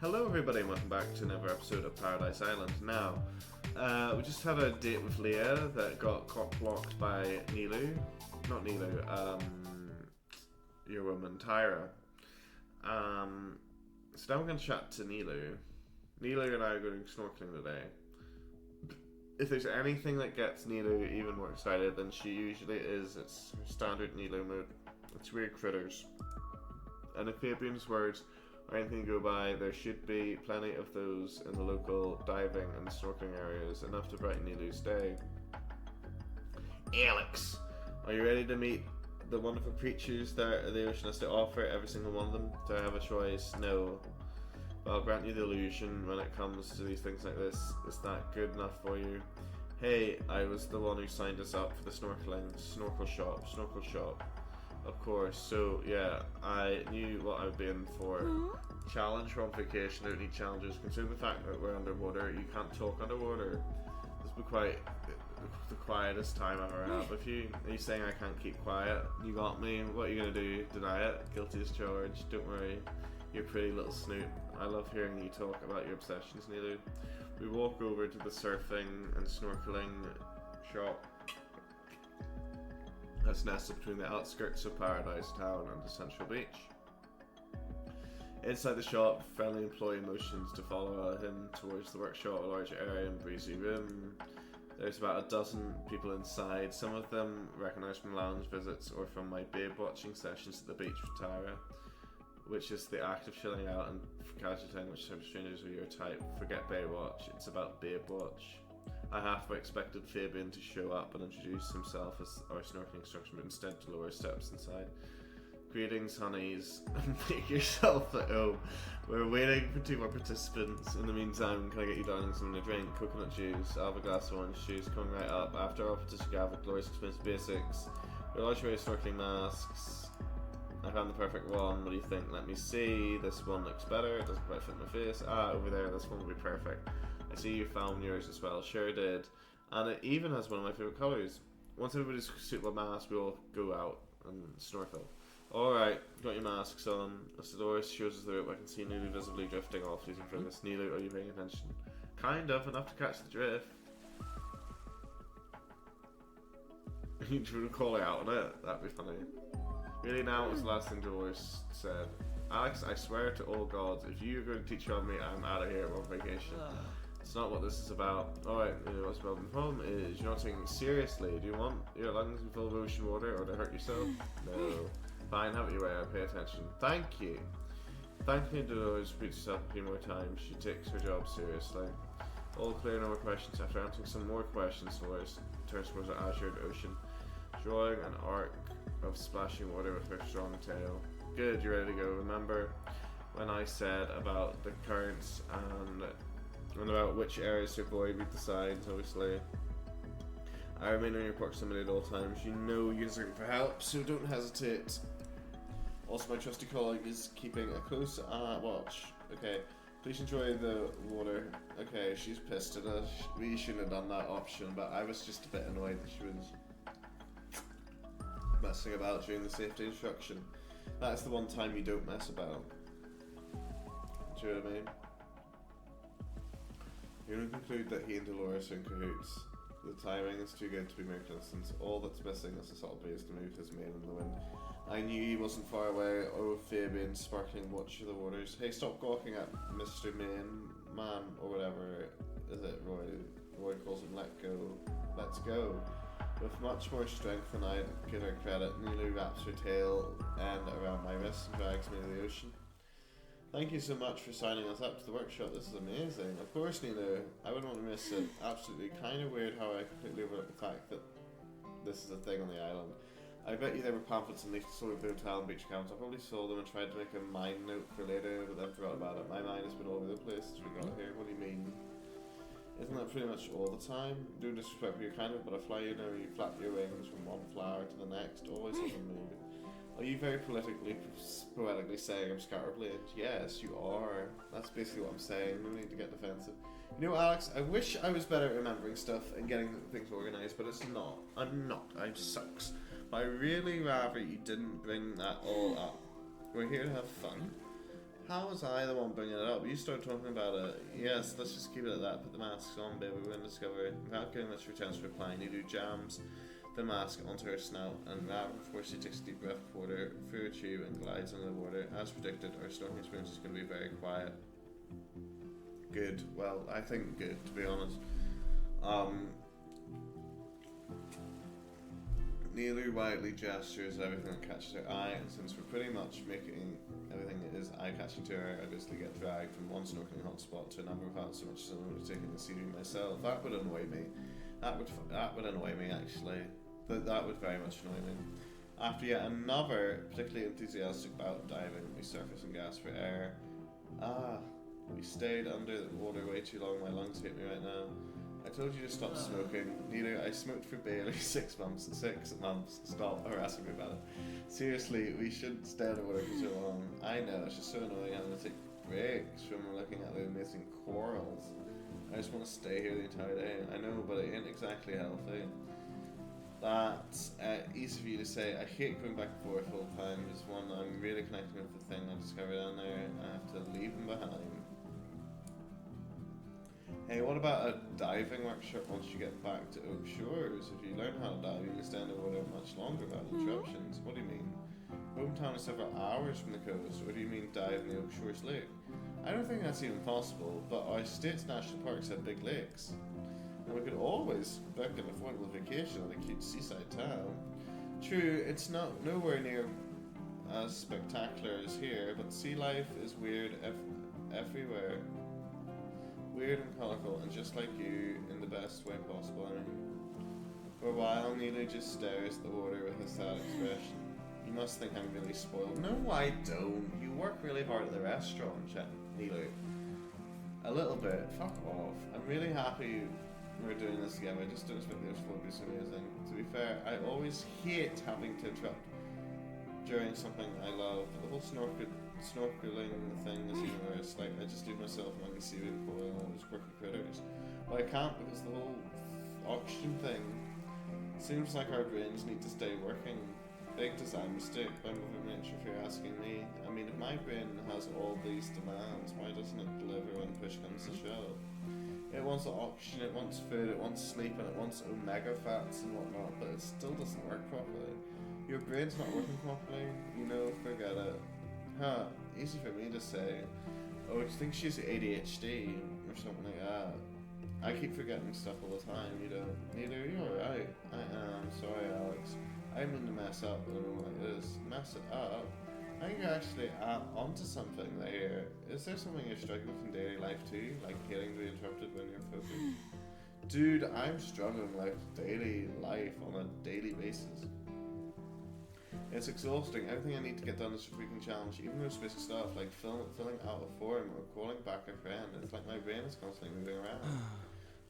Hello everybody and welcome back to another episode of Paradise Island. Now, we just had a date with Leah that got blocked by Nilu. Not Nilu, your woman, Tyra. So now we're going to chat to Nilu. Nilu and I are going snorkeling today. If there's anything that gets Nilu even more excited than she usually is, it's her standard Nilu mood. It's weird critters. And if Fabian's words or anything to go by, there should be plenty of those in the local diving and snorkeling areas, enough to brighten Nilu's day. Alex, are you ready to meet the wonderful creatures that the ocean has to offer, every single one of them? Do I have a choice? No. But I'll grant you the illusion when it comes to these things like this. Is that good enough for you? Hey, I was the one who signed us up for the snorkel shop. Of course, so yeah, I knew what I would be in for. Challenge, we're on vacation, don't need challenges. Considering the fact that we're underwater, you can't talk underwater. This will be quite the quietest time I ever have with you. Are you saying I can't keep quiet? You got me, what are you gonna do? Deny it? Guilty as charged, don't worry. You're a pretty little snoot. I love hearing you talk about your obsessions, Nilu. We walk over to the surfing and snorkeling shop that's nestled between the outskirts of Paradise Town and the Central Beach. Inside the shop, friendly employee motions to follow him towards the workshop, a large area and breezy room. There's about a dozen people inside, some of them recognised from lounge visits or from my babe watching sessions at the beach with Tyra, which is the act of chilling out and casual time which type of strangers are your type. Forget babe watch, it's about babe watch. I halfway expected Fabian to show up and introduce himself as our snorkeling instructor, but instead Dolores steps inside. Greetings, honeys. Make yourself at home. We're waiting for 2 more participants. In the meantime, can I get you darling something to drink? Coconut juice. I'll have a glass of orange juice coming right up. After our participant gather, Dolores explains the basics. We're large array of snorkeling masks. I found the perfect one. What do you think? Let me see. This one looks better. It doesn't quite fit my face. Ah, over there. This one will be perfect. I see you found yours as well. Sure did. And it even has one of my favourite colours. Once everybody's suitable mask, we'll go out and snorkel. Alright, got your masks on. As the door shows us the rope, I can see Nilu visibly drifting off using focus. Nilu, are you paying attention? Kind of, enough to catch the drift. You would call it out on it? That'd be funny. Really now, what was the last thing Dolores said? Alex, I swear to all gods, if you're going to teach on me, I'm out of here. We're on vacation. It's not what this is about. Alright, what's the problem is you're not taking it seriously. Do you want your lungs to be full of ocean water or to hurt yourself? No. Fine, have it your way, I'll pay attention. Thank you. Thank you, Dolores repeats herself a few more times. She takes her job seriously. All clear, no more questions. After answering some more questions, Dolores turns towards the azured ocean, drawing an arc of splashing water with her strong tail. Good, you're ready to go. Remember when I said about the currents and about which areas to avoid with the signs, obviously. I remain in your proximity at all times. You know you're looking for help, so don't hesitate. Also, my trusty colleague is keeping a close watch. Okay, please enjoy the water. Okay, she's pissed at us. We shouldn't have done that option, but I was just a bit annoyed that she was messing about during the safety instruction. That's the one time you don't mess about. Do you know what I mean? You can conclude that he and Dolores are in cahoots. The timing is too good to be mere coincidence. All that's missing is a subtle breeze to move his mane in the wind. I knew he wasn't far away. Oh, Fabian, sparkling watch of the waters. Hey, stop gawking at Mr. Man, or whatever is it, Roy? Roy calls him Let Go. Let's go. With much more strength than I'd give her credit, Nilu wraps her tail end around my wrist and drags me to the ocean. Thank you so much for signing us up to the workshop. This is amazing. Of course, Nilu. I wouldn't want to miss it. Absolutely. Kind of weird how I completely overlooked the fact that this is a thing on the island. I bet you there were pamphlets and leaflets all over the hotel and beach accounts. I probably saw them and tried to make a mind note for later, but then forgot about it. My mind has been all over the place since we got here. What do you mean? Isn't that pretty much all the time? Do disrespect for your kind of butterfly, you know, you flap your wings from one flower to the next, always on the move. Are you very poetically saying I'm scatterbrained? Yes, you are. That's basically what I'm saying. No need to get defensive. You know, Alex, I wish I was better at remembering stuff and getting things organised, but it's not. I'm not. I sucks. But I really rather you didn't bring that all up. We're here to have fun. How was I the one bringing it up? You started talking about it. Yes, let's just keep it at that. Put the masks on, baby. We're going to discover it. Without getting much returns for replying, Nilu jams the mask onto her snout, and now, before she takes a deep breath of water through her tube and glides under the water. As predicted, our snorkeling experience is going to be very quiet. Good. Well, I think good, to be honest. Nilu widely gestures everything that catches her eye, and since we're pretty much making everything that is eye-catching to her, I basically get dragged from one snorkeling hotspot to another without so much as I'm only taking the scenery myself. That would annoy me. That would annoy me, actually. That would very much annoy me. After yet another particularly enthusiastic bout of diving, we surface and gasp for air. We stayed under the water way too long. My lungs hate me right now. I told you to stop smoking. Neither. I smoked for barely 6 months. 6 months. Stop harassing me about it. Seriously, we shouldn't stay underwater for so long. I know, it's just so annoying having to take breaks from looking at the amazing corals. I just want to stay here the entire day. I know, but it ain't exactly healthy. That's easy for you to say. I hate going back and forth all the time. It's one I'm really connecting with the thing I discovered down there. I have to leave them behind. Hey, what about a diving workshop once you get back to Oak Shores? If you learn how to dive, you can stay underwater much longer without interruptions. What do you mean? Hometown is several hours from the coast. Or do you mean dive in the Oak Shores Lake? I don't think that's even possible, but our state's national parks have big lakes. And we could always book an affordable vacation in a cute seaside town. True, it's not nowhere near as spectacular as here, but sea life is weird everywhere. Weird and colourful, and just like you, in the best way possible, I mean. For a while, Nilu just stares at the water with a sad expression. You must think I'm really spoiled. No, I don't. You work really hard at the restaurant, Nilu. A little bit. Fuck off. I'm really happy we're doing this together. I just don't expect this to be so amazing. To be fair, I always hate having to interrupt during something I love. The whole snorkeling thing is even worse. Like, I just leave myself among the seaweed and coral and all those quirky critters. But I can't because the whole oxygen thing seems like our brains need to stay working. Big design mistake by Mother Nature if you're asking me. I mean, if my brain has all these demands, why doesn't it deliver when push comes to shove? It wants oxygen, it wants food, it wants sleep, and it wants omega fats and whatnot, but it still doesn't work properly. Your brain's not working properly, you know, forget it. Huh, easy for me to say. Oh, do you think she's ADHD or something like that? I keep forgetting stuff all the time, you know. Neither, you're alright. I am, sorry Alex. I didn't mean to mess up with a moment like this. Mess it up? I think you're actually onto something there. Is there something you're struggling with in daily life too? Like hating to be interrupted when you're focused? Dude, I'm struggling with daily life on a daily basis. It's exhausting. Everything I need to get done is a freaking challenge. Even those basic stuff like filling out a form or calling back a friend. It's like my brain is constantly moving around.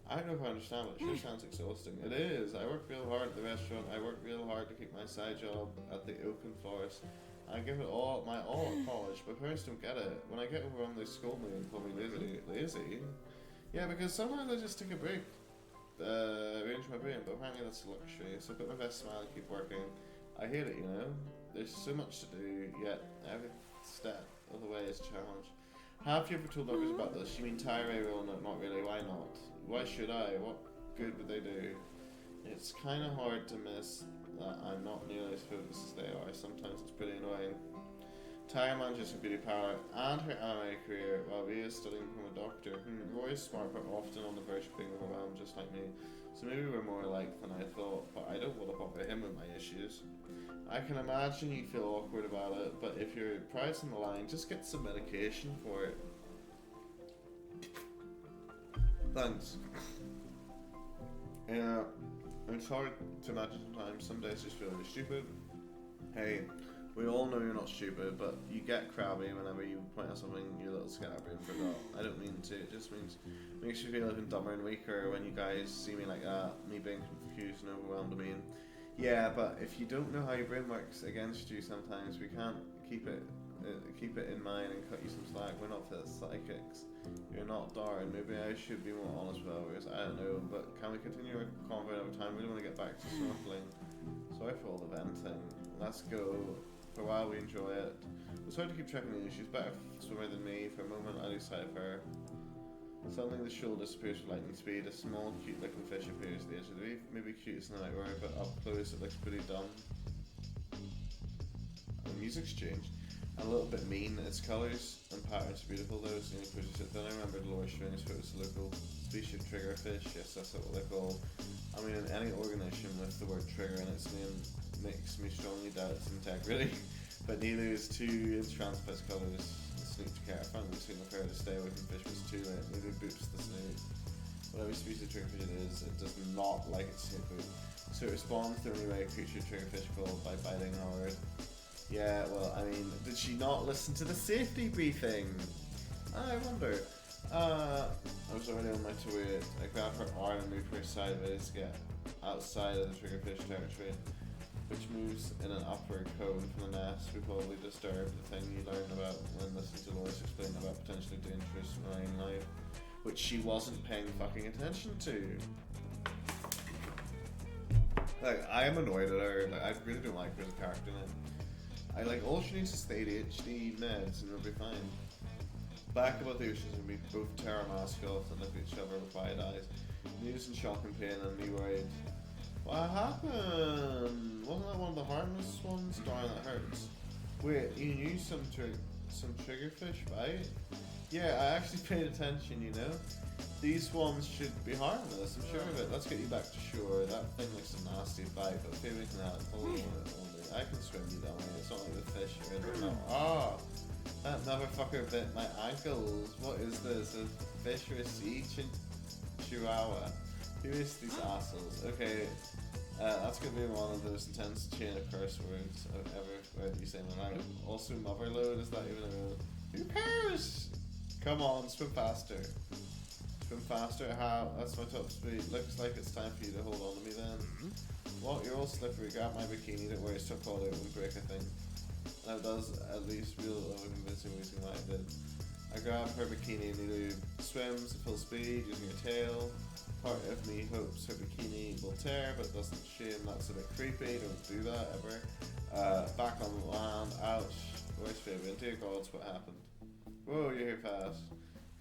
I don't know if I understand, but it sure sounds exhausting. It is. I work real hard at the restaurant. I work real hard to keep my side job at the open florist. I give it all my all at college, but parents don't get it. When I get overwhelmed, they scold me and call me lazy. Lazy? Yeah, because sometimes I just take a break, arrange my brain, but apparently that's a luxury. So I put my best smile and keep working. I hate it, you know. There's so much to do, yet every step of the way is a challenge. Have you ever told others about this? You mean Tyre will not really, why not? Why should I? What good would they do? It's kind of hard to miss that I'm not nearly as focused as they are. Sometimes it's pretty annoying. Tyre manages her beauty power and her anime career while Rhea is studying to become a doctor. Roy is smart but often on the verge of being overwhelmed just like me. So maybe we're more alike than I thought, but I don't want to bother him with my issues. I can imagine you feel awkward about it, but if your pride's on the line, just get some medication for it. Thanks. Yeah, it's hard to imagine sometimes. Some days just feel really stupid. Hey, we all know you're not stupid, but you get crabby whenever you point out something you're a little scabby and forgot. I don't mean to, it just makes you feel even dumber and weaker when you guys see me like that, me being confused and overwhelmed. I mean, yeah, but if you don't know how your brain works against you sometimes, we can't keep it in mind and cut you some slack. We're not the psychics. You're not Darren. Maybe I should be more honest with others. I don't know, but can we continue our convo over time? We don't want to get back to snorkeling. Sorry for all the venting. Let's go For a while we enjoy it. It's hard to keep track of news. She's better swimmer than me. For a moment I lose sight of her. Suddenly the shoal disappears with lightning speed. A small, cute looking fish appears at the edge of the reef. Maybe cute isn't the right word, but up close it looks pretty dumb. The music's changed. A little bit mean. Its colours and patterns are beautiful though. It's nearly pushes it. Then I remembered Laura String's photos of local species of triggerfish. Yes, that's what they're called. I mean, any organisation with the word trigger in its name makes me strongly doubt its integrity. But neither is too entranced by its colours. The snoot to care. I finally seen her to stay away from fish was too late. Neither boops the snoot. Whatever species of triggerfish it is, it does not like its snoot boot. So it responds the only way a creature triggerfish called by biting hard. Yeah, well, I mean, did she not listen to the safety briefing? I wonder. I was already on my way to it. I grabbed her arm and moved her sideways to get outside of the triggerfish territory, which moves in an upward cone from the nest. We probably disturbed the thing you learn about when listening to Loris explain about potentially dangerous marine life, which she wasn't paying fucking attention to. Like, I am annoyed at her. Like, I really don't like her as a character now. I like, all she needs is the ADHD meds and it'll be fine. Back above the oceans and we both tear our mask off and look at each other with wide eyes. News and shock and pain and me worried. What happened? Wasn't that one of the harmless ones? Darn, that hurts. Wait, you knew some triggerfish, right? Yeah, I actually paid attention, you know? These ones should be harmless, I'm sure of it. Let's get you back to shore. That thing looks a nasty bite, but maybe we can have it. I can swim you that way. It's not like the fish are in it. No. Ah! That motherfucker bit my ankles. What is this? A fish or a sea chihuahua? Who is these assholes? Okay, that's gonna be one of those intense chain of curse words I've ever heard you say in my life. Also, motherload, is that even a word? Who cares? Come on, swim faster. Swim faster, how? That's my top speed. Looks like it's time for you to hold on to me then. What? You're all slippery. Grab my bikini, don't worry, it's still called out and break a thing. Now it does at least real of a convincing reason why I did. I grab her bikini and Nilu swims at full speed using her tail. Part of me hopes her bikini will tear, but doesn't shame. That's a bit creepy, don't do that ever. Back on the land, ouch. Worst favourite, dear gods, what happened? Whoa, you're here fast.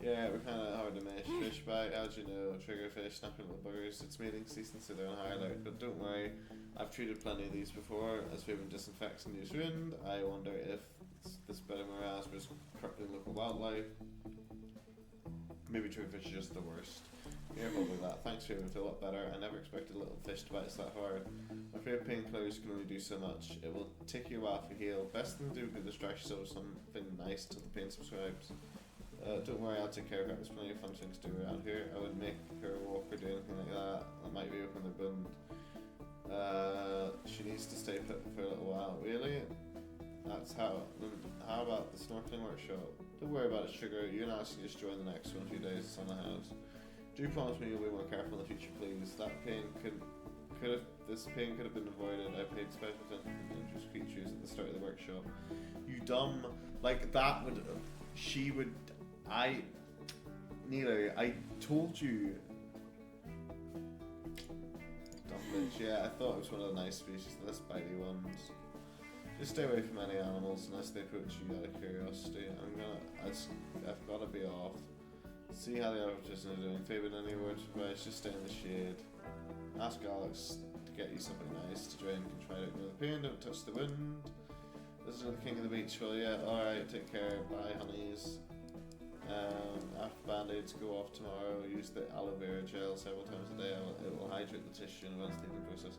Yeah, we're kinda hard to miss. Fish bite, as you know, triggerfish, snapping little buggers. It's mating season, so they're on high alert. But don't worry, I've treated plenty of these before. As Fabian disinfects and use wind, I wonder if this better morale was crippling local wildlife. Maybe triggerfish is just the worst. Yeah, probably that. Thanks, Fabian, I feel a lot better. I never expected a little fish to bite us that hard. I'm afraid painkillers can only do so much. It will take you a while to heal. Best thing to do would be distract yourself with something nice till the pain subsides. Don't worry, I'll take care of her. There's plenty of fun things to do around here. I would make her walk or do anything like that. That might be open the bund. She needs to stay put for a little while. Really? That's how. How about the snorkeling workshop? Don't worry about it, sugar. You and Ashley just join the next one. 2 days, it's on the house. Do promise me you'll be more careful in the future, please. That pain this pain could have been avoided. I paid special attention to dangerous creatures at the start of the workshop. You dumb, like that would, she would, Nilo, I told you. Dumb bitch, yeah, I thought it was one of the nice species, the less bitey ones. Just stay away from any animals unless they approach you out of curiosity. I've gotta be off. See how the other participants are doing. Fabian, any words of advice? Just stay in the shade. Ask Alex to get you something nice to drink and try to ignore the pain. Don't touch the wind. This is the king of the beach. Well, yeah, alright, take care. Bye, honeys. After band-aids go off tomorrow, use the aloe vera gel several times a day. It will hydrate the tissue and advance the healing process.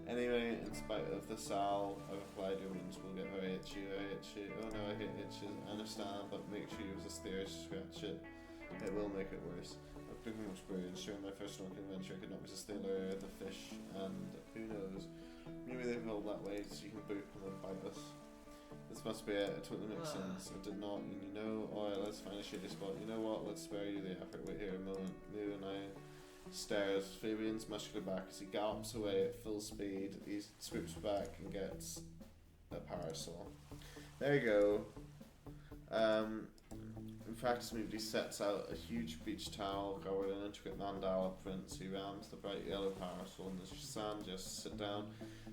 Anyway, in spite of the salve I've applied, your wounds will get very itchy, very itchy. Oh no, I hate itches. I understand, but make sure you use a stairs to scratch it. It will make it worse. I've been much experience. During my first snorkeling venture, I could not resist the allure of the fish, and who knows, maybe they've evolved that way so you can boop and then bite us. This must be it. It totally makes sense. It did not. You know, alright, let's find a shady spot. You know what? Let's spare you the effort. Wait here a moment. Lou and I stare at Fabian's muscular back as he gallops away at full speed. He swoops back and gets a parasol. There you go. In practice move, he sets out a huge beach towel covered in intricate mandala prints. He rams the bright yellow parasol in the sand. Just sit down.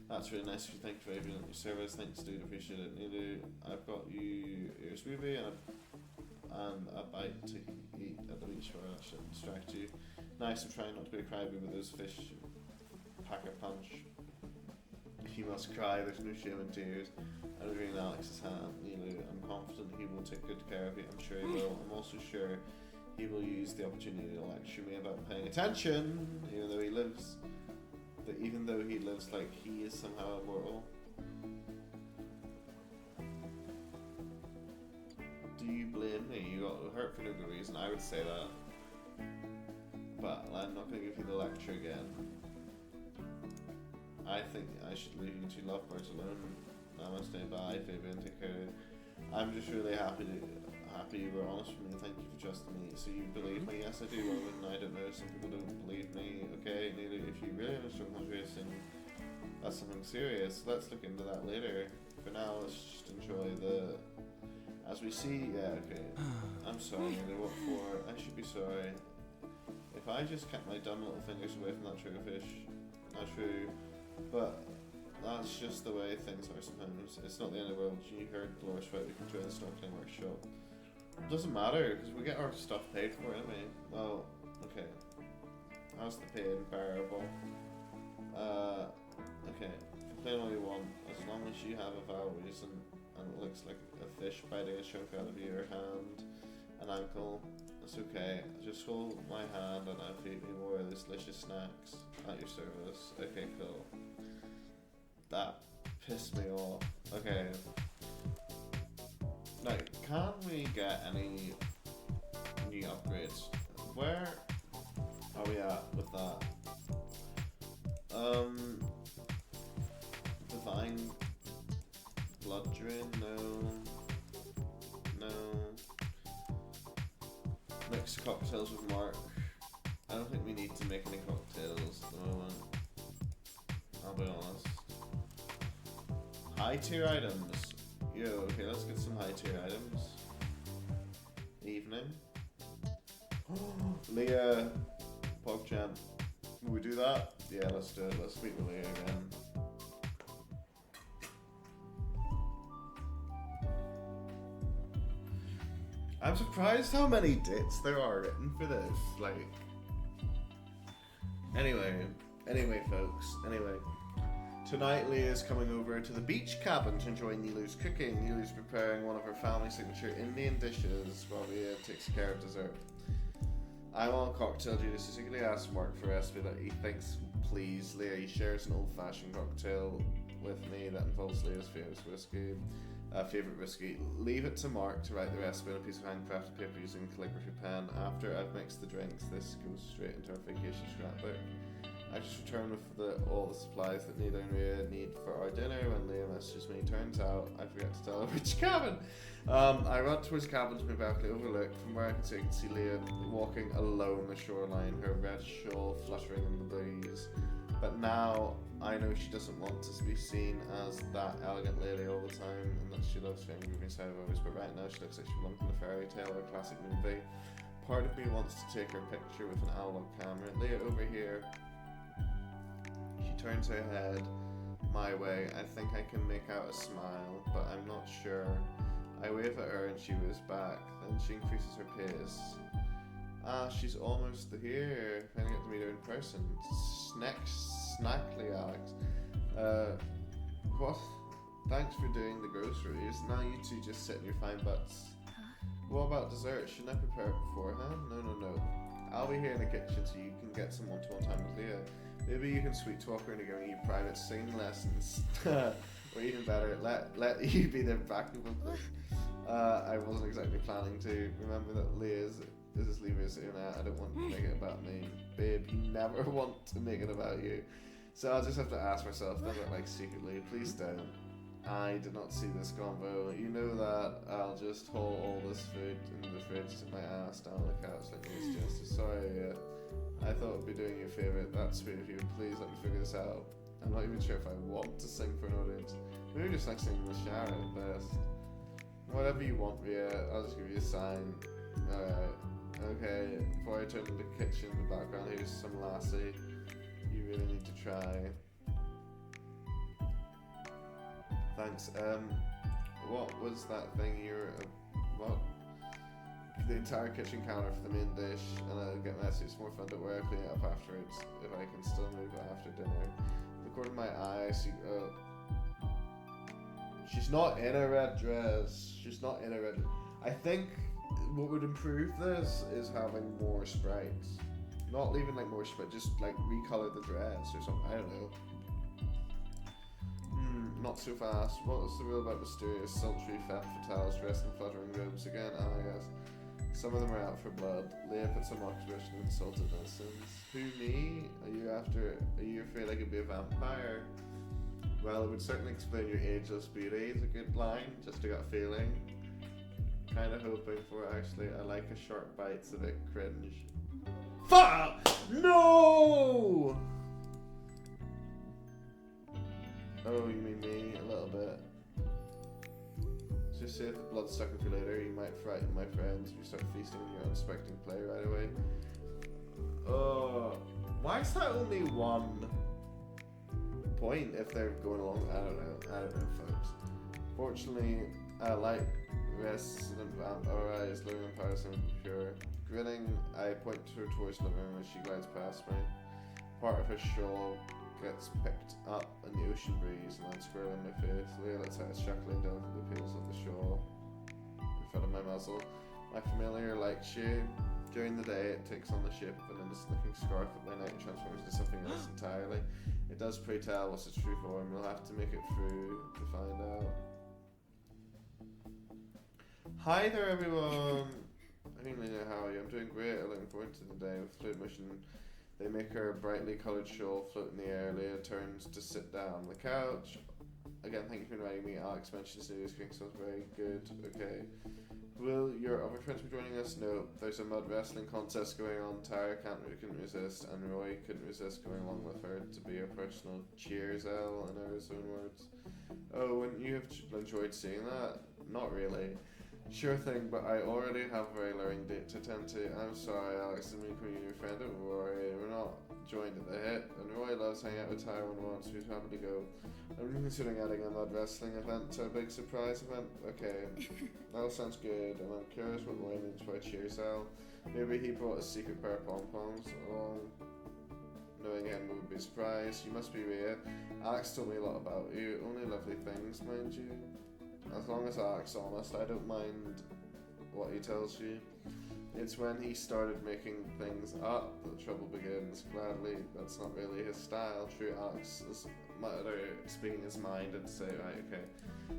That's really nice of you. Thank you for your service. Thanks, dude. Appreciate it. Nilu, I've got you your smoothie and a bite to eat at the beach where that shouldn't distract you. Nice, I'm trying not to be a crybaby with those fish. Pack a punch. He must cry, there's no shame in tears. I was reading Alex's hand, Nilu. I'm confident he will take good care of you. I'm sure he will. I'm also sure he will use the opportunity to lecture me about paying attention, even though he lives like he is somehow immortal. Do you blame me? You got hurt for no good reason. I would say that. But I'm not going to give you the lecture again. I think I should leave you two lovebirds alone. Namaste, bye, Fabian, take care. I'm just really happy you were honest with me. Thank you for trusting me. So you believe me? Yes, I do. Well, I don't know. Some people don't believe me. Okay, neither. If you really understand racing, that's something serious. Let's look into that later. For now, let's just enjoy the. As we see, yeah, okay. I'm sorry. What for? I should be sorry. If I just kept my dumb little fingers away from that triggerfish, not true. But that's just the way things are sometimes. It's not the end of the world. You heard Dolores right, we can join the snorkeling workshop. It doesn't matter, because we get our stuff paid for anyway. Well, okay. How's the pay bearable? Okay. Complain all you want, as long as you have a valid reason and it looks like a fish biting a chunk out of your hand, an ankle. It's okay. Just hold my hand and I'll feed me more of these delicious snacks at your service. Okay, cool. That pissed me off. Okay. Now, can we get any new upgrades? Where are we at with that? Divine blood drain? No. Mix cocktails with Mark. I don't think we need to make any cocktails at the moment. I'll be honest. High tier items. Yo, okay, let's get some high tier items. Evening. Leah, PogChamp. Will we do that? Yeah, let's do it. Let's meet with Leah again. I'm surprised how many dates there are written for this. Like, anyway, folks. Tonight, Leah's coming over to the beach cabin to enjoy Nilu's cooking. Nilu's preparing one of her family signature Indian dishes while Leah takes care of dessert. I'm on cocktail duty, so secretly asked Mark for a recipe that he thinks please. Leah, he shares an old-fashioned cocktail with me that involves Leah's favourite whiskey. Leave it to Mark to write the recipe on a piece of handcrafted paper using a calligraphy pen. After I've mixed the drinks, this goes straight into our vacation scrapbook. I just returned with all the supplies that Nita and Rhea need for our dinner when Leah messages me. Turns out I forgot to tell her which cabin. I run towards the cabin to my balcony overlook. From where I can see Leah walking alone the shoreline, her red shawl fluttering in the breeze. But now I know she doesn't want to be seen as that elegant lady all the time, and that she loves finger-moving ceremonies. But right now she looks like she belongs in a fairy tale or a classic movie. Part of me wants to take her picture with an analog camera. Leah, over here. She turns her head my way. I think I can make out a smile, but I'm not sure. I wave at her and she waves back. Then she increases her pace. Ah, she's almost here. I get to meet her in person. Snackly, Alex. What? Thanks for doing the groceries. Now you two just sit in your fine butts. What about dessert? Shouldn't I prepare it beforehand? No. I'll be here in the kitchen so you can get some one-to-one time with Leah. Maybe you can sweet talk her into giving you private singing lessons. Or even better, let you be their backing vocalist. I wasn't exactly planning to. Remember that this is Leah's internet. I don't want to make it about me. Babe, you never want to make it about you. So I'll just have to ask myself, never like secretly, please don't. I did not see this combo. You know that I'll just haul all this food in the fridge to my ass down on the couch like this. Just sorry, I thought I'd be doing you a favour. That's sweet of you. Please let me figure this out. I'm not even sure if I want to sing for an audience. Maybe just like singing in the shower at best. Whatever you want, Rhea. I'll just give you a sign. Alright. Okay, before I turn to the kitchen in the background, here's some lassie you really need to try. Thanks. What was that thing you were... what? The entire kitchen counter for the main dish, and I'll get messy. It's more fun to wear, clean it up afterwards, if I can still move after dinner. The corner of my eye, I see... she's not in a red dress. She's not in a red... I think what would improve this is having more sprites. Not leaving like more sprites, just like recolor the dress or something. I don't know. Not so fast. What is the rule about mysterious, sultry femme fatales dressed in fluttering robes again? Ah, yes. Some of them are out for blood. Leah puts a mock expression of insulted innocence. Who, me? Are you afraid I could be a vampire? Well, it would certainly explain your ageless beauty. It's a good line, just a gut feeling. Kind of hoping for it, actually. I like a sharp bite, it's a bit cringe. Fuck! No! Oh, you mean me? A little bit. Just say if the blood's stuck with you later, you might frighten my friends if you start feasting on your unsuspecting play right away. Oh, why is that only 1 point if they're going along? I don't know, folks. Fortunately, I like resident vampires living in Paris and pure. Grinning, I point her towards the living room as she glides past me. Part of her shawl gets picked up in the ocean breeze and then squirrel in my face. Leah lets out chuckling down the peels of the shawl in front of my muzzle. My familiar likes you. During the day, it takes on the shape of an innocent-looking scarf, but by night it transforms into something else entirely. It does pray tell what's its true form. You'll have to make it through to find out. Hi there, everyone. Hey, Lena, how are you? I'm doing great. I'm looking forward to the day with fluid motion. They make her brightly coloured shawl float in the air. Leah turns to sit down on the couch. Again, thank you for inviting me. Alex mentions the news cooking sounds very good. Okay. Will your other friends be joining us? No. There's a mud wrestling contest going on. Tara couldn't resist, and Roy couldn't resist going along with her to be a personal cheers L in her own words. Oh, wouldn't you have enjoyed seeing that? Not really. Sure thing, but I already have a very luring date to attend to. I'm sorry, Alex, and me calling you your friend. Don't worry, we're not joined at the hip. And Roy loves hanging out with Tyrone once, so he's happy to go. I'm considering adding a mud wrestling event to a big surprise event. Okay, that all sounds good, and I'm curious what Roy means by cheer cell. Maybe he brought a secret pair of pom-poms along. Knowing him would be surprised. You must be Rhea. Alex told me a lot about you. Only lovely things, mind you. As long as Alex is honest, I don't mind what he tells you. It's when he started making things up that trouble begins. Gladly, that's not really his style. True, Alex is speaking his mind and say, right, okay.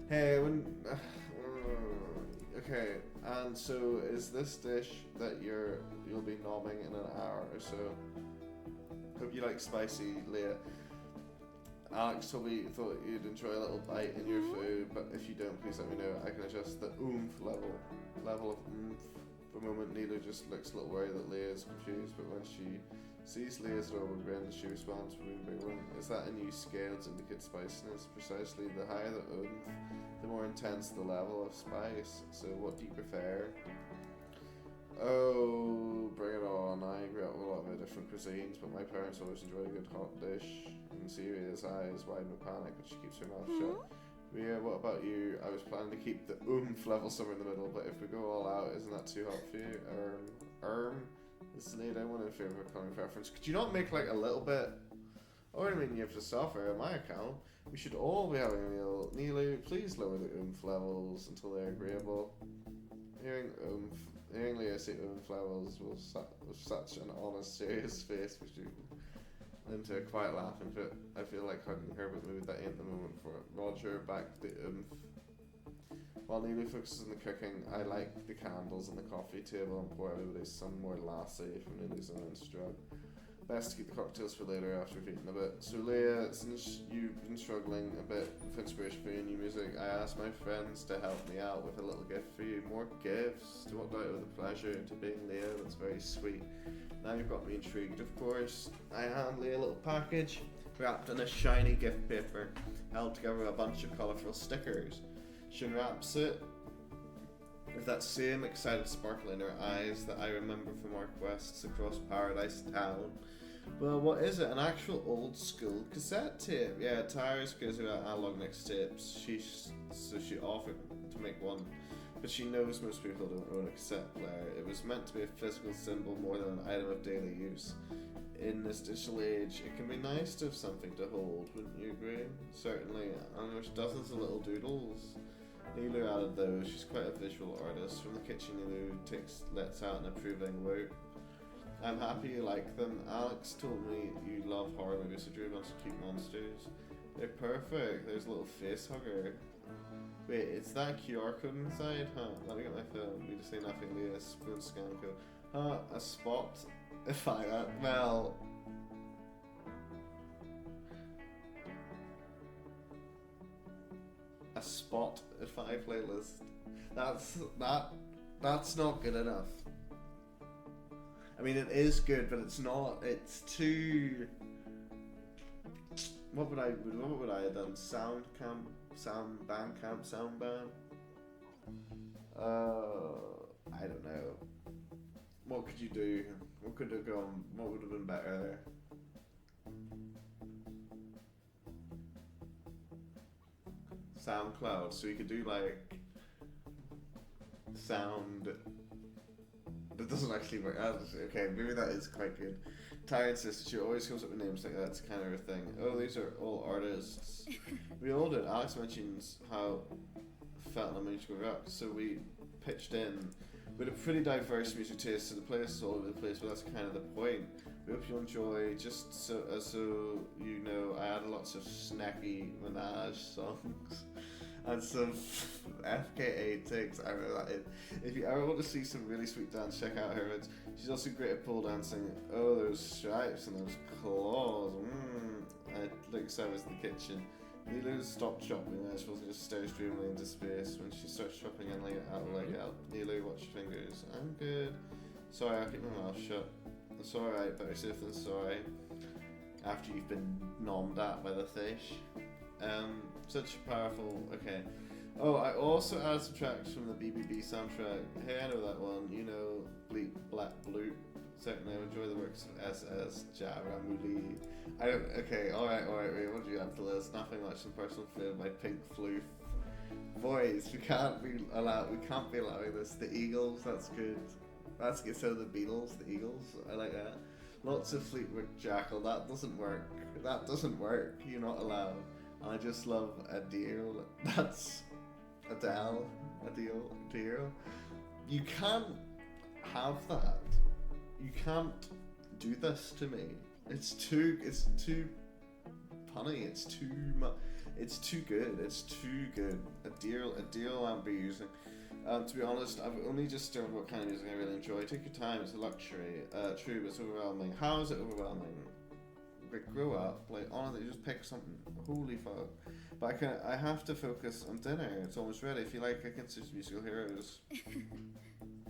Hey, okay, and so is this dish that you'll be nomming in an hour or so? Hope you like spicy, Leah. Alex thought you'd enjoy a little bite in your food, but if you don't, please let me know. I can adjust the oomph level of oomph. For a moment, Nilo just looks a little worried that Leah is confused, but when she sees Leah's adorable grin, she responds with a big one. Is that a new scale to indicate spiciness? Precisely, the higher the oomph, the more intense the level of spice. So what do you prefer? Oh, bring it on. I grew up with a lot of different cuisines, but my parents always enjoy a good hot dish. You can see Rhea's eyes widen with panic, but she keeps her mouth shut. Rhea, what about you? I was planning to keep the oomph level somewhere in the middle, but if we go all out, isn't that too hot for you? This is Nate, I want to favor of calling preference. Could you not make like a little bit? Oh, I mean, you have to suffer on my account. We should all be having a meal. Nilo, please lower the oomph levels until they're agreeable. Hearing Leah say oomph levels with such an honest, serious face, which you into a quiet laugh and fit. I feel like hugging her, but maybe that ain't the moment for it. Roger, back to the oomph. While Neely focuses on the cooking, I like the candles on the coffee table and pour everybody some more lassie from Neely's own strug. Best to keep the cocktails for later after we've eaten a bit. So Leah, since you've been struggling a bit with inspiration for your new music, I asked my friends to help me out with a little gift for you. More gifts? To what do I owe the pleasure to being Leah? That's very sweet. Now you've got me intrigued, of course. I hand Leah a little package wrapped in a shiny gift paper, held together with a bunch of colourful stickers. She unwraps it with that same excited sparkle in her eyes that I remember from our quests across Paradise Town. Well, what is it? An actual old school cassette tape? Yeah, Tyra's crazy about analog mixtapes. So she offered to make one, but she knows most people don't own a cassette player. It was meant to be a physical symbol more than an item of daily use. In this digital age, it can be nice to have something to hold, wouldn't you agree? Certainly, and there's dozens of little doodles. Nilu added those. She's quite a visual artist. From the kitchen, Nilu lets out an approving whoop. I'm happy you like them. Alex told me you love horror movies, so Drew wants to keep monsters. They're perfect. There's a little face hugger. Wait, is that QR code inside? Huh, let me get my phone. We just say nothing, Leah. Spoon scan code. Huh, a spot? If I, well... A Spotify playlist. That's not good enough. I mean, it is good, but it's not. It's too. What would I have done? Soundband. I don't know. What could you do? What could have gone? What would have been better there? SoundCloud, so you could do like sound that doesn't actually work. Okay, maybe that is quite good. Ty insisted she always comes up with names like that's kind of her thing. Oh, these are all artists. We all did. Alex mentions how felt on musical rock, so we pitched in with a pretty diverse music taste, so the playlist is all over the place, but that's kind of the point. We hope you enjoy. Just so you know, I added lots of snacky Minaj songs and some FKA takes. I remember that. If you ever want to see some really sweet dance, check out her. She's also great at pole dancing. Oh, those stripes and those claws. It looks like I was in the kitchen. Nilu stopped chopping there. She wasn't just stares dreamily into space. When she starts chopping and laying it out, Nilu, watch your fingers. I'm good. Sorry, I'll keep my mouth shut. It's alright, better safe than sorry. After you've been nommed at by the fish. Such a powerful. Okay. Oh, I also added some tracks from the BBB soundtrack. Hey, I know that one. You know, Bleep, Black, Bloop. Certainly, I enjoy the works of SS, Jaramuli. I don't. Okay, alright, wait, what did you add to the list? Nothing much in personal favour by Pink Floof. Boys, we can't be allowing this. The Eagles, that's good. That's good. So the Beatles, the Eagles, I like that. Lots of Fleetwood Jackal, that doesn't work. You're not allowed. I just love Adele. That's Adele. You can't have that. You can't do this to me. It's too punny. It's too much. It's too good. Adele I'll be using. To be honest, I've only just started what kind of music I really enjoy. Take your time, it's a luxury. True, but it's overwhelming. How is it overwhelming? Like, grow up, like, honestly, just pick something. Holy fuck. But I have to focus on dinner. It's almost ready. If you like, I can suggest musical heroes.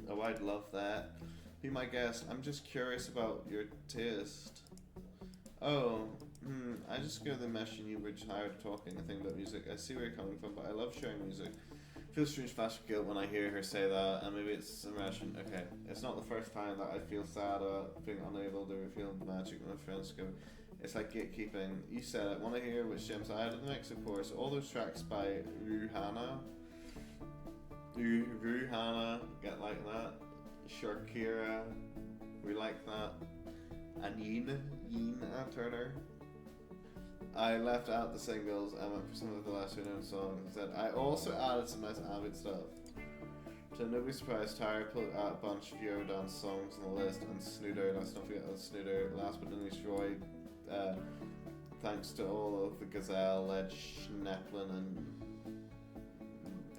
Oh, I'd love that. Be my guest. I'm just curious about your taste. Oh, I just go the mesh and you were tired of talking. I think about music. I see where you're coming from, but I love sharing music. Feels strange flash of guilt when I hear her say that, and maybe it's immersion. Okay, it's not the first time that I feel sad about being unable to reveal the magic when my friends go. It's like gatekeeping. You said it. Want to hear which gems I added in the mix? Of course. All those tracks by Ruhana. Get like that. Shakira. We like that. And Yina Turner. I left out the singles and went for some of the lesser known songs instead. I also added some nice ambient stuff. So nobody's surprised, Tyra put out a bunch of Eurodance songs on the list, and Snooter, let's not forget Snooter. Last but not least, Roy, thanks to all of the Gazelle, Led Schneplin, and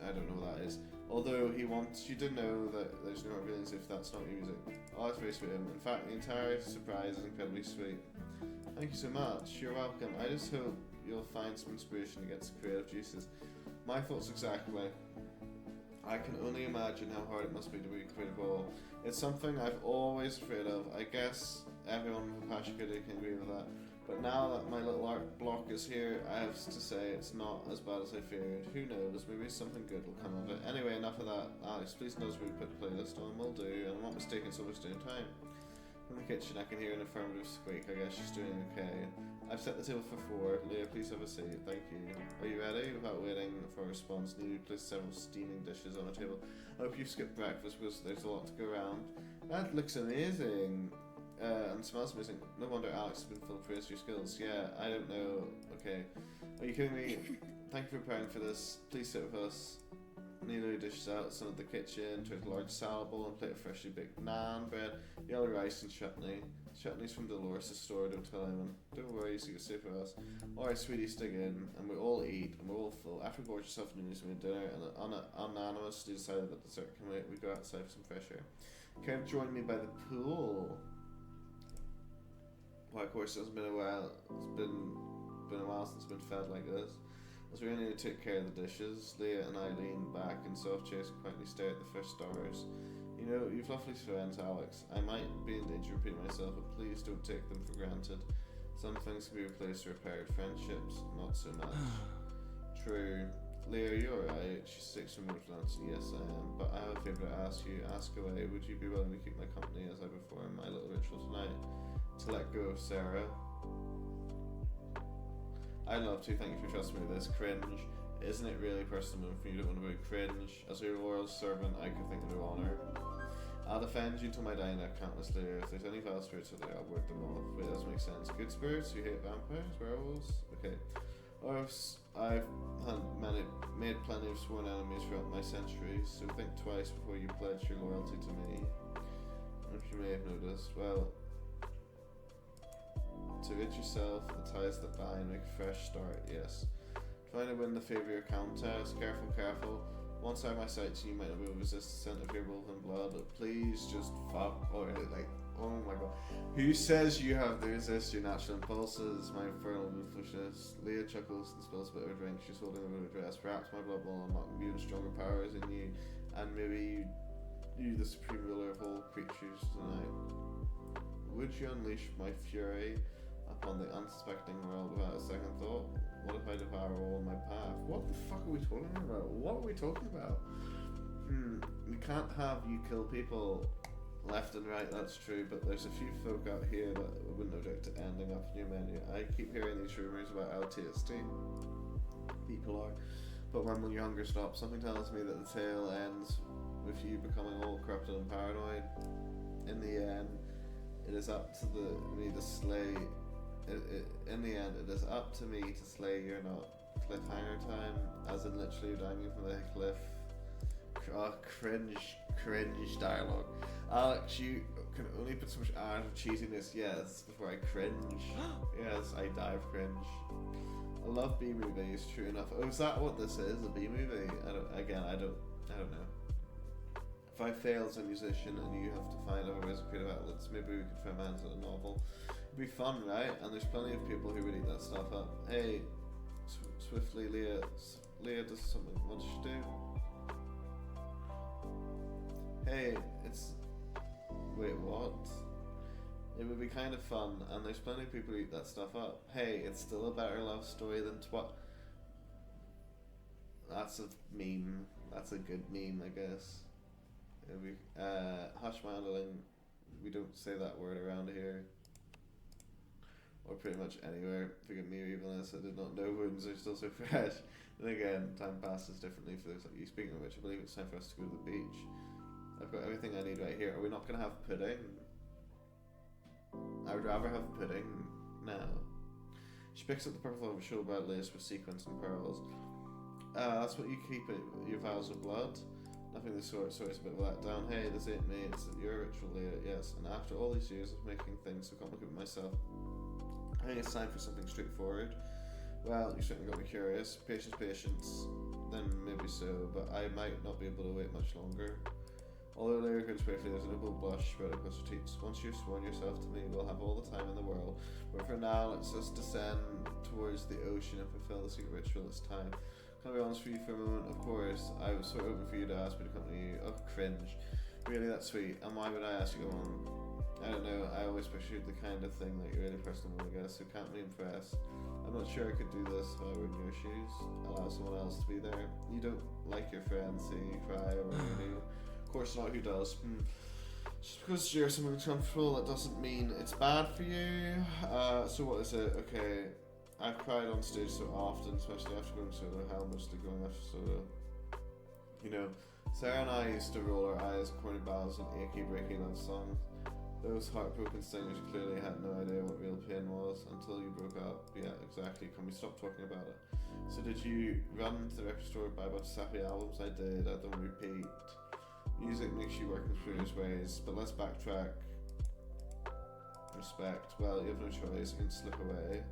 I don't know what that is. Although you did know that there's no feelings if that's not your music. Oh, that's very sweet. In fact, the entire surprise is incredibly sweet. Thank you so much. You're welcome. I just hope you'll find some inspiration to get some creative juices. My thoughts exactly. I can only imagine how hard it must be to be creative at all. It's something I've always afraid of. I guess everyone with a passion critic can agree with that. But now that my little art block is here, I have to say it's not as bad as I feared. Who knows, maybe something good will come of it. Anyway, enough of that. Alex, please notice we put the playlist on. Will do, and I'm not mistaken, so we're doing time. From the kitchen, I can hear an affirmative squeak. I guess she's doing okay. I've set the table for 4. Leah, please have a seat. Thank you. Are you ready? Without waiting for a response, Neely placed several steaming dishes on a table. I hope you skipped breakfast because there's a lot to go around. That looks amazing. And smells amazing. No wonder Alex has been full of praise for your skills. Yeah, I don't know. Okay. Are you kidding me? Thank you for preparing for this. Please sit with us. Nilo dishes out some of the kitchen, took a large salad bowl and plate of freshly baked naan bread, yellow rice and chutney. Chutney's from Dolores' store, don't tell anyone. Don't worry, so you can stay with us. Alright, sweeties, dig in, and we all eat, and we're all full. After we gorge yourself and we made dinner, and unanimously decided that dessert can wait, we go outside for some fresh air. Kev joined me by the pool. Why, of course, it's been a while. It's been a while since it's been fed like this. As we only need to take care of the dishes, Leah and I lean back in soft chairs and quietly stare at the fresh stars. You know, you've lovely friends, Alex. I might be in danger of repeating myself, but please don't take them for granted. Some things can be replaced or repaired. Friendships, not so much. True. Leah, are you alright? She sticks from me with an answer. Yes, I am. But I have a favour to ask you. Ask away. Would you be willing to keep my company as I perform my little ritual tonight? To let go of Sarah. I'd love to, thank you for trusting me with this. Cringe. Isn't it really personal for you? Don't want to be cringe. As your loyal servant, I could think of no honour. I'll defend you till my dying at countless later. If there's any foul spirits out there, I'll work them off. Wait, that doesn't make sense. Good spirits? You hate vampires? Werewolves? Okay. I've made plenty of sworn enemies throughout my centuries, so think twice before you pledge your loyalty to me. If you may have noticed, well, to rid yourself of the ties that bind, make a fresh start, yes. Trying to win the favour of your countess, careful, careful. Once out of my sight, you might not be able to resist the scent of your wolven blood. Please just fuck, or like, oh my god. Who says you have to resist your natural impulses? My infernal ruthlessness. Leah chuckles and spills a bit of a drink. She's holding a bit of a dress. Perhaps my blood will unlock even stronger powers in you, and maybe you the supreme ruler of all creatures tonight. Would you unleash my fury upon the unsuspecting world without a second thought? What if I devour all in my path? What the fuck are we talking about? What are we talking about? We can't have you kill people left and right, that's true, but there's a few folk out here that wouldn't object to ending up in your menu. I keep hearing these rumours about how tasty people are, but when will your hunger stop? Something tells me that the tale ends with you becoming all corrupted and paranoid. In the end, it is up to me to slay. In the end, it is up to me to slay. You're not. Cliffhanger time, as in literally diving from the cliff. Cringe dialogue. Alex, you can only put so much art of cheesiness, yes, before I cringe. Yes, I die of cringe. I love B movies, true enough. Oh, is that what this is? A B movie? I don't know. If I fail as a musician and you have to find other ways of creative outlets, maybe we could try my hands at a novel. It'd be fun, right? And there's plenty of people who would eat that stuff up. Hey, swiftly, Leah does something. What does she do? Hey, wait, what? It would be kind of fun, and there's plenty of people who eat that stuff up. Hey, it's still a better love story than That's a meme. That's a good meme, I guess. It'll be, hush my underling. We don't say that word around here. Or pretty much anywhere. Forgive me, even as I did not know wounds are still so fresh. And again, time passes differently for those like you. Speaking of which, I believe it's time for us to go to the beach. I've got everything I need right here. Are we not going to have pudding? I would rather have pudding now. She picks up the purple over shoulder bag laced with sequins and pearls. That's what you keep it, your vials of blood? Nothing of the sort, so it's a bit of that down. Hey, this ain't me, it's your ritual, Leah, yes. And after all these years of making things so complicated myself, I think it's time for something straightforward. Well, you certainly got me curious. Patience, then maybe so, but I might not be able to wait much longer. Although Leah goes swiftly, there's a noble blush spread across her cheeks. Once you've sworn yourself to me, we'll have all the time in the world. But for now, let's just descend towards the ocean and fulfill the secret ritual. It's time. Can I be honest with you for a moment? Of course. I was so open for you to ask me to accompany you. Oh, cringe. Really, that's sweet. And why would I ask you to go on? I don't know. I always pictured the kind of thing that you're really personal, I guess, who can't be impressed. I'm not sure I could do this if I were in your shoes. Allow someone else to be there. You don't like your friends seeing you cry or whatever you do. Of course not, who does? Just because you're something uncomfortable, that doesn't mean it's bad for you. So what is it? Okay, I've cried on stage so often, especially after going solo, hell, mostly going after solo. You know, Sarah and I used to roll our eyes at corny ballads and achy breaky love songs. Those heartbroken singers clearly had no idea what real pain was until you broke up. Yeah, exactly. Can we stop talking about it? So did you run to the record store, buy a bunch of sappy albums? I did. I don't repeat. Music makes you work in mysterious ways, but let's backtrack. Respect. Well, you have no choice. You can slip away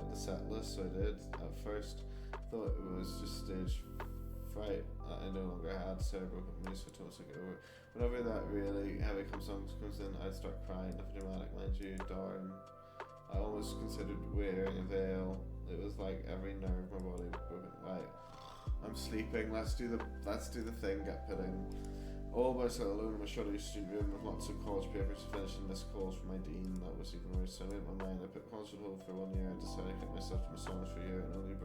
at the set list, so I did. At first, thought it was just stage fright that I no longer had. Sarah broke up with me, so I told her to get over it. Whenever that really heavy song comes in, I'd start crying. Nothing dramatic, mind you, darn. I almost considered wearing a veil. It was like every nerve in my body was broken. Right, I'm sleeping. Let's do the thing. Get pudding. All by myself alone in my shoddy student room with lots of college papers to finish and missed calls from my dean. That was even worse. So I made my mind. I put college on hold for 1 year. I decided to keep myself to my songs for a year and only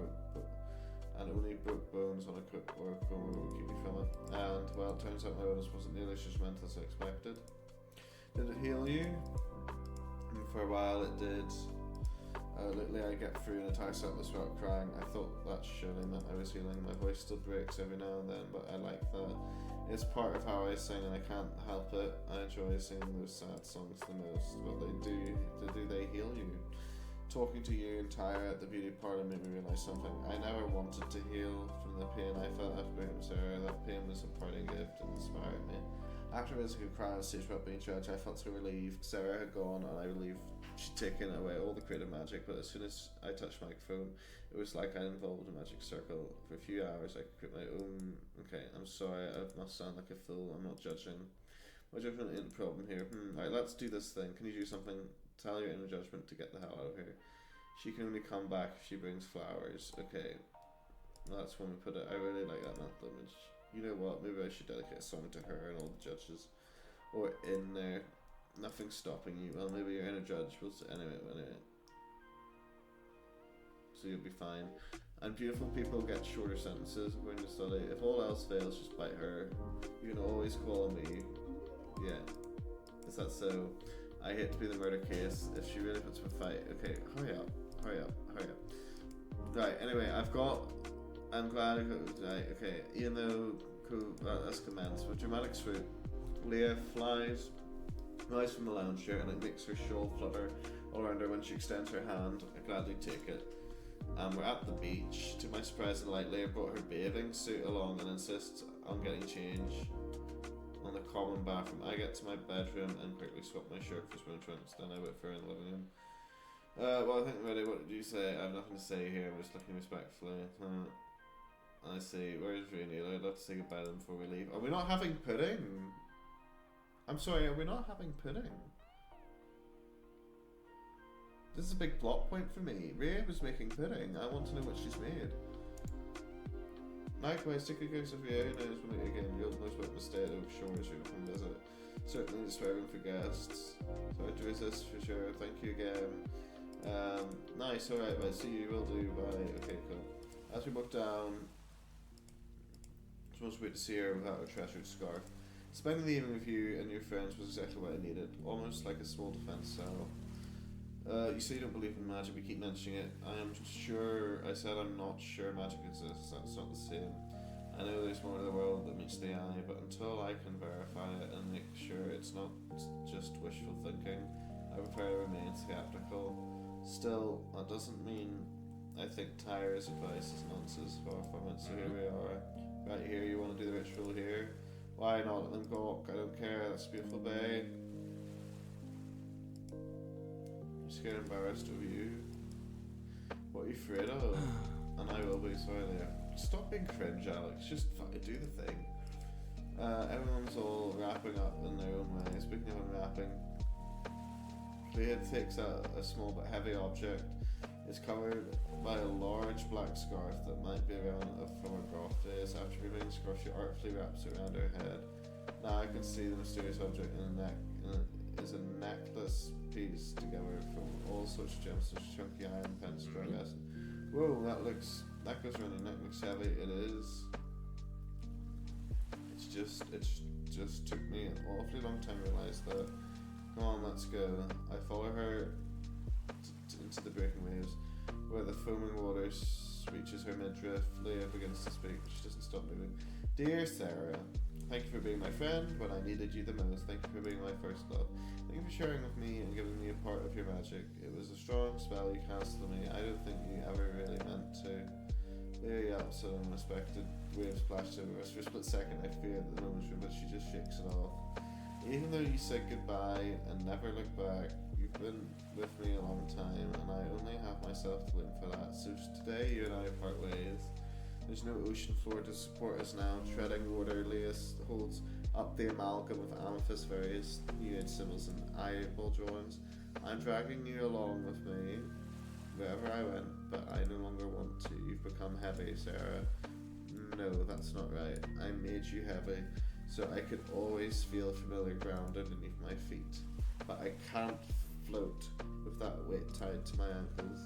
broke bones on a cook or a coma would keep me from it. And well, it turns out my illness wasn't nearly as judgmental as I expected. Did it heal you? For a while it did. Lately I get through an entire set list without crying. I thought that surely meant I was healing. My voice still breaks every now and then, but I like that. It's part of how I sing and I can't help it. I enjoy singing those sad songs the most, but they heal you? Talking to you and Tyra at the beauty parlour made me realise something. I never wanted to heal from the pain I felt after breaking Sarah. That pain was a parting gift and inspired me. Afterwards, I could cry on stage without being judged. I felt so relieved. Sarah had gone, and I believed she'd taken away all the creative magic. But as soon as I touched the microphone, it was like I involved a magic circle. For a few hours, I could create my own. Okay, I'm sorry. I must sound like a fool. I'm not judging. My judgment ain't the problem here. Right, let's do this thing. Can you do something? Tell your inner judgment to get the hell out of here. She can only come back if she brings flowers. Okay, that's when we put it. I really like that mental image. You know what? Maybe I should dedicate a song to her and all the judges. Or in there. Nothing's stopping you. Well, maybe your inner judge will say anyway. So you'll be fine. And beautiful people get shorter sentences according to study. If all else fails, just bite her. You can always call on me. Yeah. Is that so? I hate to be the murder case. If she really puts up a fight. Okay, hurry up. Right, anyway, I'm glad I got. Right, okay, even though. Cool, let's commence. With dramatic swoop, Leah flies from the lounge chair and it makes her shawl flutter all around her when she extends her hand. I gladly take it. We're at the beach. To my surprise and delight, Leah brought her bathing suit along and insists on getting change on the common bathroom. I get to my bedroom and quickly swap my shirt for swim trunks. Then I wait for her in the living room. Well, I think I'm ready. What did you say? I have nothing to say here. I'm just looking respectfully. I see. Where's Rainy? I'd love to say goodbye to them before we leave. Are we not having pudding? I'm sorry, are we not having pudding? This is a big plot point for me. Ray was making pudding. I want to know what she's made. Likewise, take a case of Ray. Who knows when we again? You'll know about the state of shores you come visit. Certainly swearing for guests. So I do resist for sure. Thank you again. Nice, alright, bye. See you, will do. Bye. Okay, cool. As we walk down, it's most weird to see her without her treasured scarf. Spending the evening with you and your friends was exactly what I needed. Almost like a small defense cell. You say you don't believe in magic, we keep mentioning it. I am sure, I said I'm not sure magic exists, that's not the same. I know there's more to the world that meets the eye, but until I can verify it and make sure it's not just wishful thinking, I prefer to remain skeptical. Still, that doesn't mean I think Tyra's advice is nonsense, far from it, so here we are. Right here, you want to do the ritual here? Why not? Let them gawk, I don't care, that's a beautiful bay. I'm scared and embarrassed of you. What are you afraid of? And I will be, sorry there. Stop being cringe, Alex, just fucking do the thing. Everyone's all wrapping up in their own way. Speaking of unwrapping, Leah takes out a small but heavy object. It's covered by a large black scarf that might be around from her goth days. After removing the scarf, she artfully wraps it around her head. Now I can see the mysterious object in the neck, is a necklace piece together from all sorts of gems, such as chunky iron, pence, dragons. Whoa, that goes around your neck, looks heavy. It is. It just took me an awfully long time to realise that. Come on, let's go. I follow her into the breaking waves, where the foaming waters reaches her midriff. Leah begins to speak, but she doesn't stop moving. Dear Sarah, thank you for being my friend when I needed you the most. Thank you for being my first love. Thank you for sharing with me and giving me a part of your magic. It was a strong spell you cast on me. I don't think you ever really meant to. Leah yaps at unexpected waves splashed over us. For a split second I feared the moment's room, but she just shakes it off. Even though you said goodbye and never looked back, you've been with me a long time, and I only have myself to blame for that. So today you and I part ways. There's no ocean floor to support us now. Treading water, Leah holds up the amalgam of amethyst, various new age symbols and eyeball drawings. I'm dragging you along with me wherever I went, but I no longer want to. You've become heavy, Sarah. No, that's not right. I made you heavy, so I could always feel familiar ground underneath my feet. But I can't float with that weight tied to my ankles.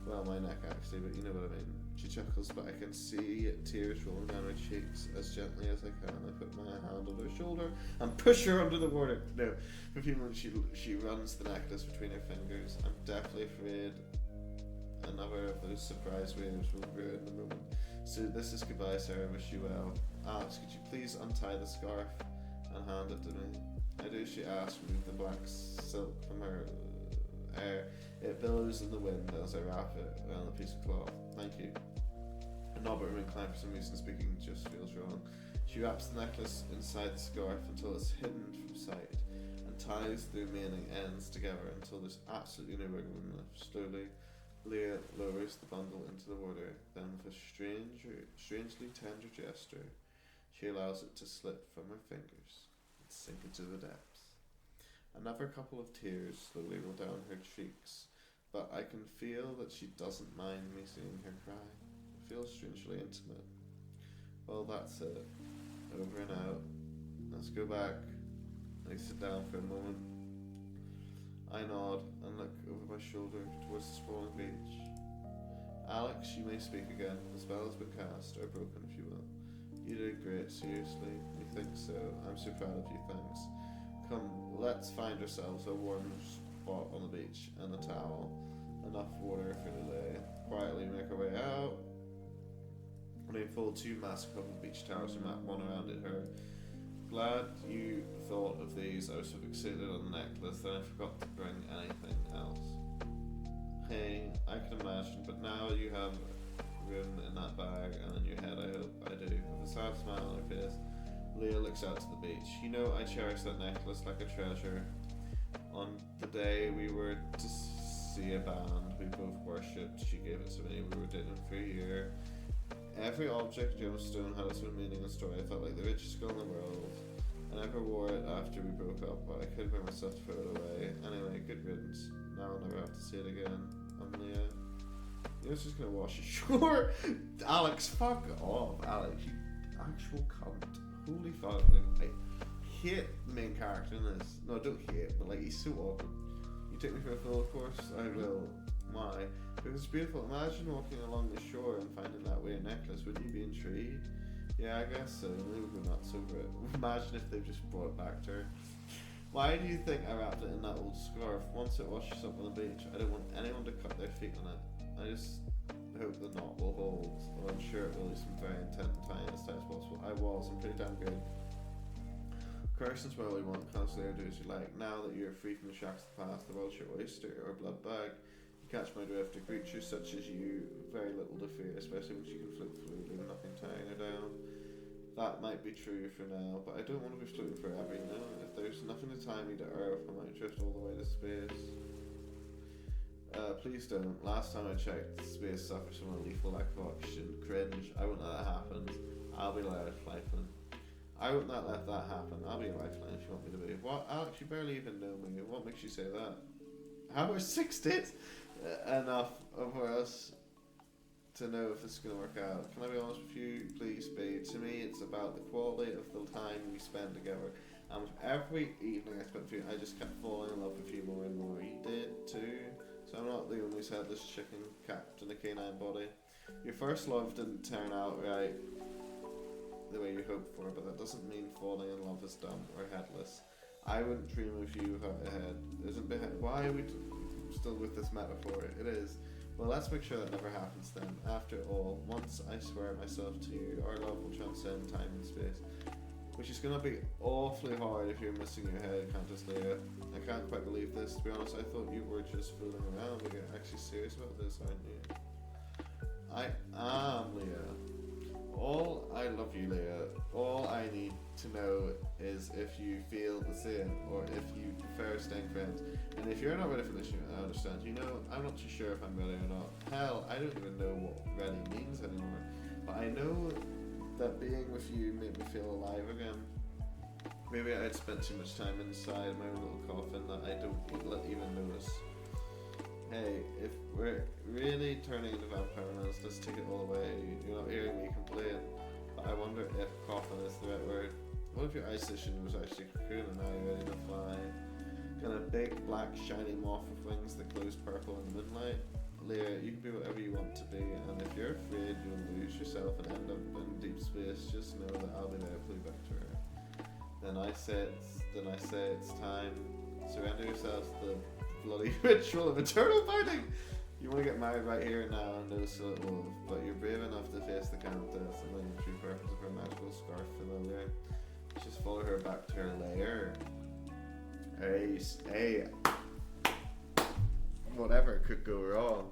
Well, my neck actually, but you know what I mean. She chuckles, but I can see tears rolling down her cheeks. As gently as I can, I put my hand on her shoulder and push her under the water. No, for a few moments she runs the necklace between her fingers. I'm deathly afraid another of those surprise waves will ruin the moment. So this is goodbye, Sarah. Wish you well. Alex, could you please untie the scarf and hand it to me? I do, she asks, remove the black silk from her hair. It billows in the wind as I wrap it around a piece of cloth. Thank you. A knob at her inclined for some reason, speaking just feels wrong. She wraps the necklace inside the scarf until it's hidden from sight and ties the remaining ends together until there's absolutely no wiggle room left. Slowly, Leah lowers the bundle into the water, then with a strangely tender gesture, she allows it to slip from her fingers and sink into the depths. Another couple of tears slowly roll down her cheeks, but I can feel that she doesn't mind me seeing her cry. It feels strangely intimate. Well, that's it. Over and out. Let's go back. I sit down for a moment. I nod and look over my shoulder towards the sprawling beach. Alex, you may speak again. The spell has been cast, or broken if you will. You did great, seriously. You think so? I'm so proud of you, thanks. Come, let's find ourselves a warm spot on the beach and a towel. Enough water for today. Quietly make our way out. When I fold two massive covered beach towels and wrap one around it, her. Glad you thought of these. I was so fixated on the necklace that I forgot to bring anything else. Hey, I can imagine, but now you have room in that bag and in your head, I hope. I do. With a sad smile on her face, Leah looks out to the beach. You know I cherish that necklace like a treasure. On the day we were to see a band we both worshipped, she gave it to me. We were dating for a year. Every object, gemstone, had its own meaning and story. I felt like the richest girl in the world. I never wore it after we broke up, but I could bring myself to throw it away. Anyway, good riddance. Now I'll never have to see it again. Leah. You're just gonna wash ashore. Alex, fuck off, Alex. You actual cunt. Holy fuck. Like, I hate the main character in this. No, I don't hate, but like, he's so awkward. You take me for a fool, of course. I will. Why? Because it's beautiful. Imagine walking along the shore and finding that weird necklace. Wouldn't you be intrigued? Yeah, I guess so. Maybe we'll go nuts over it. Imagine if they just brought it back to her. Why do you think I wrapped it in that old scarf? Once it washes up on the beach, I don't want anyone to cut their feet on it. I just hope the knot will hold. Well, I'm sure it will do some very intent and tying as tight as possible. I'm pretty damn good. Carson's where we want, constantly do as you like. Now that you're free from the shacks of the past, the world's your oyster or blood bag. You catch my drift. A creature such as you, very little to fear, especially when she can float through, leaving nothing tying her down. That might be true for now, but I don't want to be floating forever, you know? If there's nothing to tie me to Earth, I might drift all the way to space. Please don't. Last time I checked, space suffers from a lethal lack of oxygen. Cringe. I won't let that happen. I'll be lifeline. I won't let that happen. I'll be a lifeline if you want me to be. What? Alex, you barely even know me. What makes you say that? How much 6 days? Enough for us to know if this is going to work out. Can I be honest with you? Please be. To me, it's about the quality of the time we spend together. And with every evening I spent with you, I just kept falling in love with you more and more. You did too. So I'm not the only headless chicken capped in a canine body. Your first love didn't turn out right the way you hoped for, but that doesn't mean falling in love is dumb or headless. I wouldn't dream of you without a head. Isn't behind. Why are we still with this metaphor? It is. Well, let's make sure that never happens then. After all, once I swear myself to you, our love will transcend time and space. Which is gonna be awfully hard if you're missing your head, Countess Leia. I can't quite believe this. To be honest, I thought you were just fooling around, but you're actually serious about this, aren't you? I am, Leia. I love you, Leia. All I need to know is if you feel the same, or if you prefer staying friends. And if you're not ready for this, I understand. You know, I'm not too sure if I'm ready or not. Hell, I don't even know what ready means anymore. But I know that being with you made me feel alive again. Maybe I'd spent too much time inside my own little coffin that I don't even notice. Hey, if we're really turning into vampires, let's take it all away. You're not hearing me complain, but I wonder if coffin is the right word. What if your isolation was actually a cocoon and now you're ready to fly? Kind of big, black, shiny moth with wings that glows purple in the moonlight? Leia, you can be whatever you want to be, and if you're afraid you'll lose yourself and end up in deep space, just know that I'll be there to pull you back to her. Then I say it's time. Surrender yourself to the bloody ritual of eternal binding. You want to get married right here and now and no silent wolf, but you're brave enough to face the Countess and learn the true purpose of her magical scarf familiar. Just follow her back to her lair. Hey, whatever could go wrong.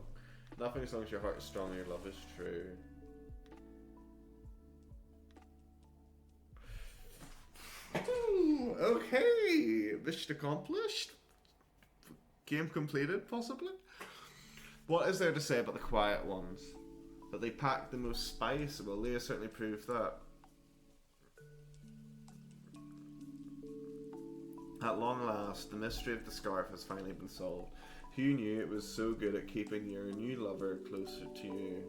Nothing as long as your heart is strong and your love is true. Ooh, okay, mission accomplished. Game completed, possibly. What is there to say about the quiet ones? That they pack the most spice? Well, Leia certainly proved that. At long last, the mystery of the scarf has finally been solved. Who knew it was so good at keeping your new lover closer to you?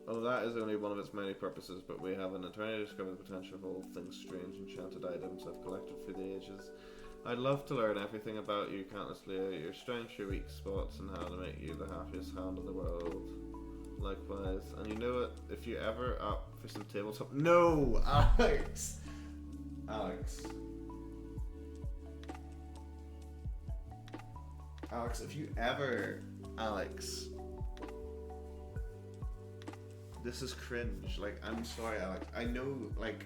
Oh, that is only one of its many purposes, but we have an eternity to discover the potential of all things strange, enchanted items I've collected through the ages. I'd love to learn everything about you, Countess Leia, your strengths, your weak spots, and how to make you the happiest hand in the world. Likewise. And you know what? If you're ever up for some tabletop... No! Alex! Alex, if you ever... Alex... This is cringe. Like, I'm sorry, Alex. I know, like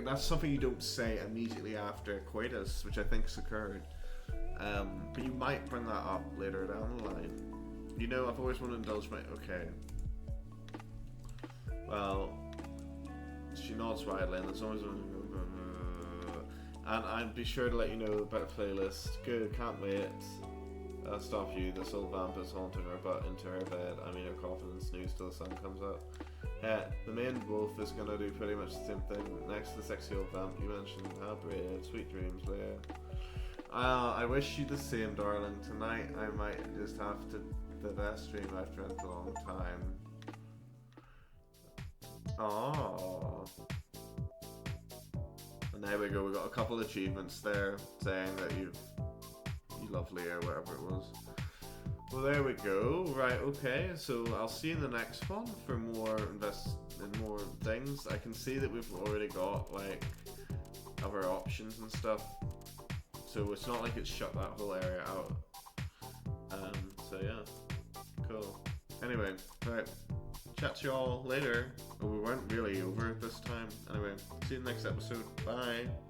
that's something you don't say immediately after coitus, which I think's occurred. But you might bring that up later down the line. You know, I've always wanted to indulge my... Okay. Well, she nods widely, and there's always... And I'd be sure to let you know about the playlist. Good, can't wait. Stop you, this old vamp is haunting her butt into her bed. I mean her coffin and snooze till the sun comes up. The main wolf is gonna do pretty much the same thing. Next to the sexy old vamp you mentioned. How brave, sweet dreams, Leia. I wish you the same, darling. Tonight I might just have the best dream I've dreamt a long time. Aww. And there we go, we got a couple achievements there saying that you love Leia, or whatever it was. Well, there we go. Right, okay, so I'll see you in the next one for more more things. I can see that we've already got like other options and stuff, so it's not like it's shut that whole area out. So yeah, cool. Anyway, right, chat to you all later. Well, we weren't really over this time. Anyway, see you in the next episode. Bye.